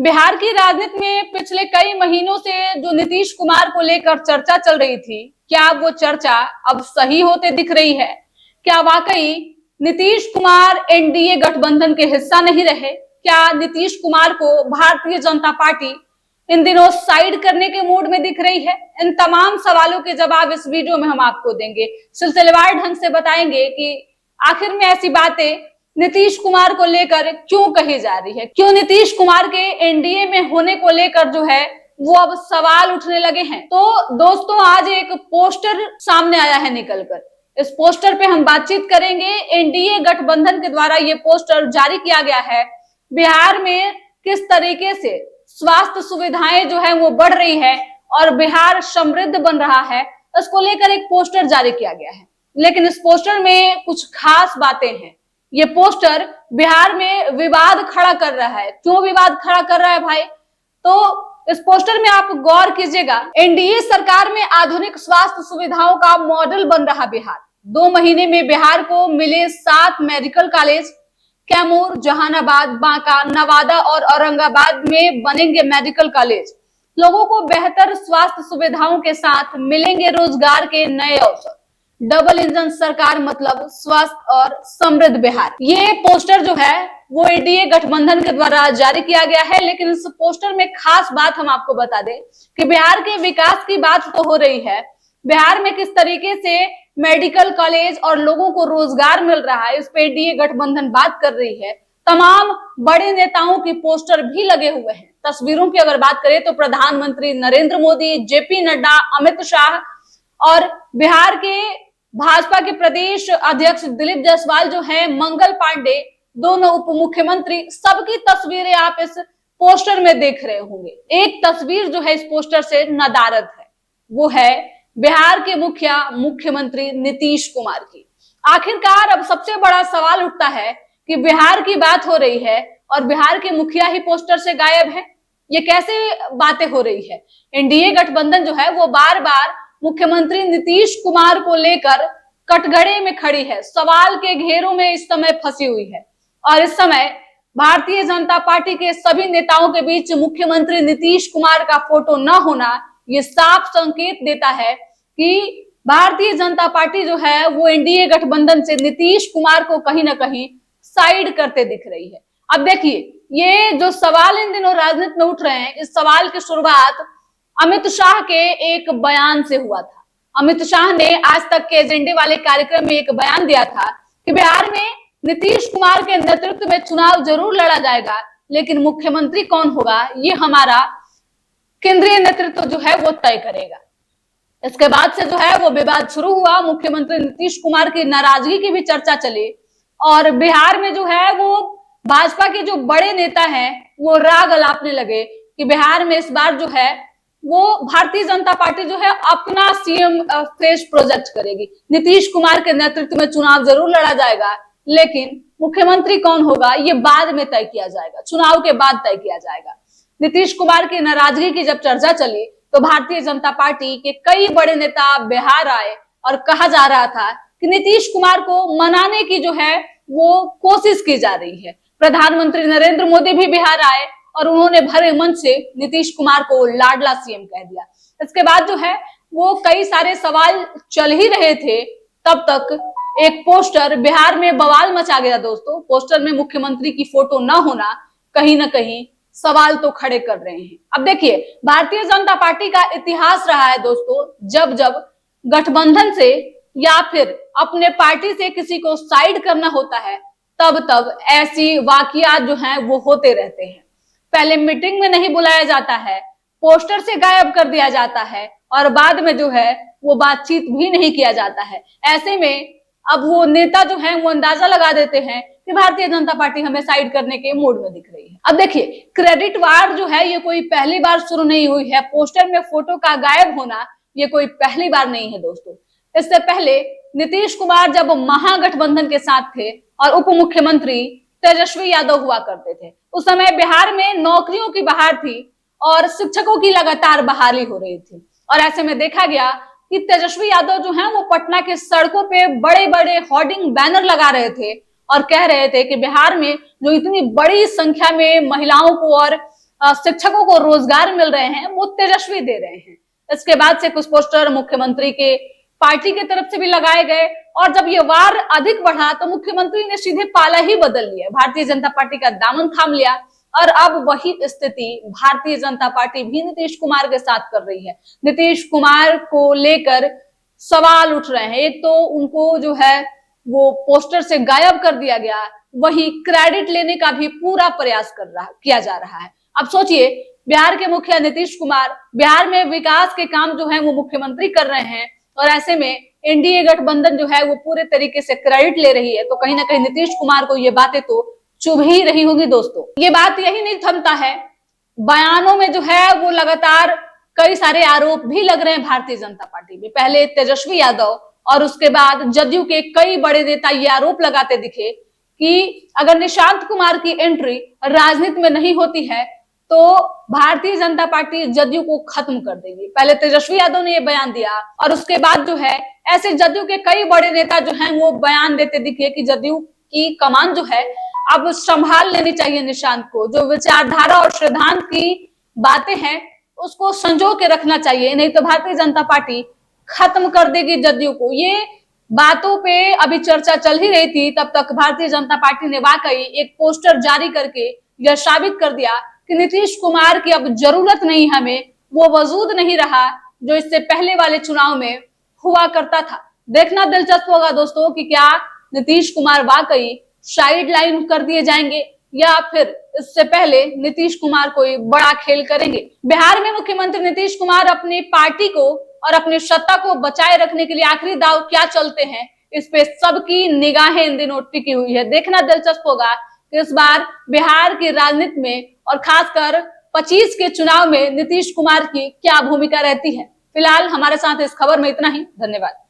बिहार की राजनीति में पिछले कई महीनों से जो नीतीश कुमार को लेकर चर्चा चल रही थी, क्या वो चर्चा अब सही होते दिख रही है? क्या वाकई नीतीश कुमार एनडीए गठबंधन के हिस्सा नहीं रहे? क्या नीतीश कुमार को भारतीय जनता पार्टी इन दिनों साइड करने के मूड में दिख रही है? इन तमाम सवालों के जवाब इस वीडियो में हम आपको देंगे, सिलसिलेवार ढंग से बताएंगे कि आखिर में ऐसी बातें नीतीश कुमार को लेकर क्यों कही जा रही है, क्यों नीतीश कुमार के एनडीए में होने को लेकर जो है वो अब सवाल उठने लगे हैं। तो दोस्तों, आज एक पोस्टर सामने आया है निकलकर। इस पोस्टर पे हम बातचीत करेंगे। एनडीए गठबंधन के द्वारा ये पोस्टर जारी किया गया है। बिहार में किस तरीके से स्वास्थ्य सुविधाएं जो है वो बढ़ रही है और बिहार समृद्ध बन रहा है, इसको लेकर एक पोस्टर जारी किया गया है। लेकिन इस पोस्टर में कुछ खास बातें हैं। ये पोस्टर बिहार में विवाद खड़ा कर रहा है। क्यों विवाद खड़ा कर रहा है भाई? तो इस पोस्टर में आप गौर कीजिएगा। एनडीए सरकार में आधुनिक स्वास्थ्य सुविधाओं का मॉडल बन रहा बिहार। 2 महीने में बिहार को मिले 7 मेडिकल कॉलेज। कैमूर, जहानाबाद, बांका, नवादा और औरंगाबाद में बनेंगे मेडिकल कॉलेज। लोगों को बेहतर स्वास्थ्य सुविधाओं के साथ मिलेंगे रोजगार के नए अवसर। डबल इंजन सरकार मतलब स्वस्थ और समृद्ध बिहार। ये पोस्टर जो है वो एनडीए गठबंधन के द्वारा जारी किया गया है। लेकिन इस पोस्टर में खास बात हम आपको बता दें कि बिहार के विकास की बात तो हो रही है, बिहार में किस तरीके से मेडिकल कॉलेज और लोगों को रोजगार मिल रहा है, इस पे एनडीए गठबंधन बात कर रही है। तमाम बड़े नेताओं के पोस्टर भी लगे हुए हैं। तस्वीरों की अगर बात करें तो प्रधानमंत्री नरेंद्र मोदी, जेपी नड्डा, अमित शाह और बिहार के भाजपा के प्रदेश अध्यक्ष दिलीप जायसवाल जो हैं, मंगल पांडे, दोनों उप मुख्यमंत्री, सबकी तस्वीरें आप इस पोस्टर में देख रहे होंगे। एक तस्वीर जो है इस पोस्टर से नदारद है, वो है बिहार के मुख्यमंत्री नीतीश कुमार की। आखिरकार अब सबसे बड़ा सवाल उठता है कि बिहार की बात हो रही है और बिहार के मुखिया ही पोस्टर से गायब है। ये कैसे बातें हो रही है? एनडीए गठबंधन जो है वो बार बार मुख्यमंत्री नीतीश कुमार को लेकर कटघरे में खड़ी है, सवाल के घेरों में इस समय फंसी हुई है। और इस समय भारतीय जनता पार्टी के सभी नेताओं के बीच मुख्यमंत्री नीतीश कुमार का फोटो न होना ये साफ संकेत देता है कि भारतीय जनता पार्टी जो है वो एनडीए गठबंधन से नीतीश कुमार को कहीं ना कहीं साइड करते दिख रही है। अब देखिए, ये जो सवाल इन दिनों राजनीति में उठ रहे हैं, इस सवाल की शुरुआत अमित शाह के एक बयान से हुआ था। अमित शाह ने आज तक के एजेंडे वाले कार्यक्रम में एक बयान दिया था कि बिहार में नीतीश कुमार के नेतृत्व में चुनाव जरूर लड़ा जाएगा, लेकिन मुख्यमंत्री कौन होगा ये हमारा केंद्रीय नेतृत्व जो है वो तय करेगा। इसके बाद से जो है वो विवाद शुरू हुआ। मुख्यमंत्री नीतीश कुमार की नाराजगी की भी चर्चा चली और बिहार में जो है वो भाजपा के जो बड़े नेता हैं वो राग अलापने लगे कि बिहार में इस बार जो है वो भारतीय जनता पार्टी जो है अपना सीएम फेस प्रोजेक्ट करेगी। नीतीश कुमार के नेतृत्व में चुनाव जरूर लड़ा जाएगा, लेकिन मुख्यमंत्री कौन होगा ये बाद में तय किया जाएगा, चुनाव के बाद तय किया जाएगा। नीतीश कुमार की नाराजगी की जब चर्चा चली तो भारतीय जनता पार्टी के कई बड़े नेता बिहार आए और कहा जा रहा था कि नीतीश कुमार को मनाने की जो है वो कोशिश की जा रही है। प्रधानमंत्री नरेंद्र मोदी भी बिहार आए और उन्होंने भरे मन से नीतीश कुमार को लाडला सीएम कह दिया। इसके बाद जो है वो कई सारे सवाल चल ही रहे थे, तब तक एक पोस्टर बिहार में बवाल मचा गया। दोस्तों, पोस्टर में मुख्यमंत्री की फोटो न होना कहीं ना कहीं सवाल तो खड़े कर रहे हैं। अब देखिए, भारतीय जनता पार्टी का इतिहास रहा है दोस्तों, जब जब गठबंधन से या फिर अपने पार्टी से किसी को साइड करना होता है, तब तब ऐसी वाकयात जो हैं वो होते रहते हैं। पहले मीटिंग में नहीं बुलाया जाता है, पोस्टर से गायब कर दिया जाता है और बाद में जो है वो बातचीत भी नहीं किया जाता है। ऐसे में अब वो नेता जो है वो अंदाजा लगा देते हैं कि भारतीय जनता पार्टी हमें साइड करने के मूड में दिख रही है। अब देखिए, क्रेडिट वार जो है ये कोई पहली बार शुरू नहीं हुई है। पोस्टर में फोटो का गायब होना ये कोई पहली बार नहीं है दोस्तों। इससे पहले नीतीश कुमार जब महागठबंधन के साथ थे और उप मुख्यमंत्री तेजस्वी यादव हुआ करते थे, उस समय बिहार में नौकरियों की बहार थी और शिक्षकों की लगातार बहाली हो रही थी। और ऐसे में देखा गया कि तेजस्वी यादव जो हैं वो पटना के सड़कों पे बड़े बड़े होर्डिंग बैनर लगा रहे थे और कह रहे थे कि बिहार में जो इतनी बड़ी संख्या में महिलाओं को और शिक्षकों को रोजगार मिल रहे हैं वो तेजस्वी दे रहे हैं। इसके बाद से कुछ पोस्टर मुख्यमंत्री के पार्टी की तरफ से भी लगाए गए और जब ये वार अधिक बढ़ा तो मुख्यमंत्री ने सीधे पाला ही बदल लिया, भारतीय जनता पार्टी का दामन थाम लिया और अब वही स्थिति भारतीय जनता पार्टी भी नीतीश कुमार के साथ कर रही है। नीतीश कुमार को लेकर सवाल उठ रहे हैं। एक तो उनको जो है वो पोस्टर से गायब कर दिया गया, वही क्रेडिट लेने का भी पूरा प्रयास किया जा रहा है। अब सोचिए, बिहार के मुखिया नीतीश कुमार बिहार में विकास के काम जो है वो मुख्यमंत्री कर रहे हैं और ऐसे में एनडीए गठबंधन जो है वो पूरे तरीके से क्रेडिट ले रही है, तो कहीं ना कहीं नीतीश कुमार को ये बातें तो चुभ ही रही होगी। दोस्तों, ये बात यही नहीं थमता है, बयानों में जो है वो लगातार कई सारे आरोप भी लग रहे हैं भारतीय जनता पार्टी में। पहले तेजस्वी यादव और उसके बाद जदयू के कई बड़े नेता ये आरोप लगाते दिखे कि अगर निशांत कुमार की एंट्री राजनीति में नहीं होती है तो भारतीय जनता पार्टी जदयू को खत्म कर देगी। पहले तेजस्वी यादव ने यह बयान दिया और उसके बाद जो है ऐसे जदयू के कई बड़े नेता जो हैं वो बयान देते दिखे कि जदयू की कमान जो है अब संभाल लेनी चाहिए निशांत को, जो विचारधारा और सिद्धांत की बातें हैं उसको संजो के रखना चाहिए, नहीं तो भारतीय जनता पार्टी खत्म कर देगी जदयू को। ये बातों पे अभी चर्चा चल ही रही थी, तब तक भारतीय जनता पार्टी ने वाकई एक पोस्टर जारी करके यह साबित कर दिया कि नीतीश कुमार की अब जरूरत नहीं, हमें वो वजूद नहीं रहा जो इससे पहले वाले चुनाव में हुआ करता था। देखना दिलचस्प होगा दोस्तों कि क्या नीतीश कुमार वाकई साइड लाइन कर दिए जाएंगे या फिर इससे पहले नीतीश कुमार कोई बड़ा खेल करेंगे। बिहार में मुख्यमंत्री नीतीश कुमार अपनी पार्टी को और अपनी सत्ता को बचाए रखने के लिए आखिरी दाव क्या चलते हैं, इस पे सबकी निगाहें इन दिनों टिकी हुई है। देखना दिलचस्प होगा कि इस बार बिहार की राजनीति में और खासकर 25 के चुनाव में नीतीश कुमार की क्या भूमिका रहती है। फिलहाल हमारे साथ इस खबर में इतना ही। धन्यवाद।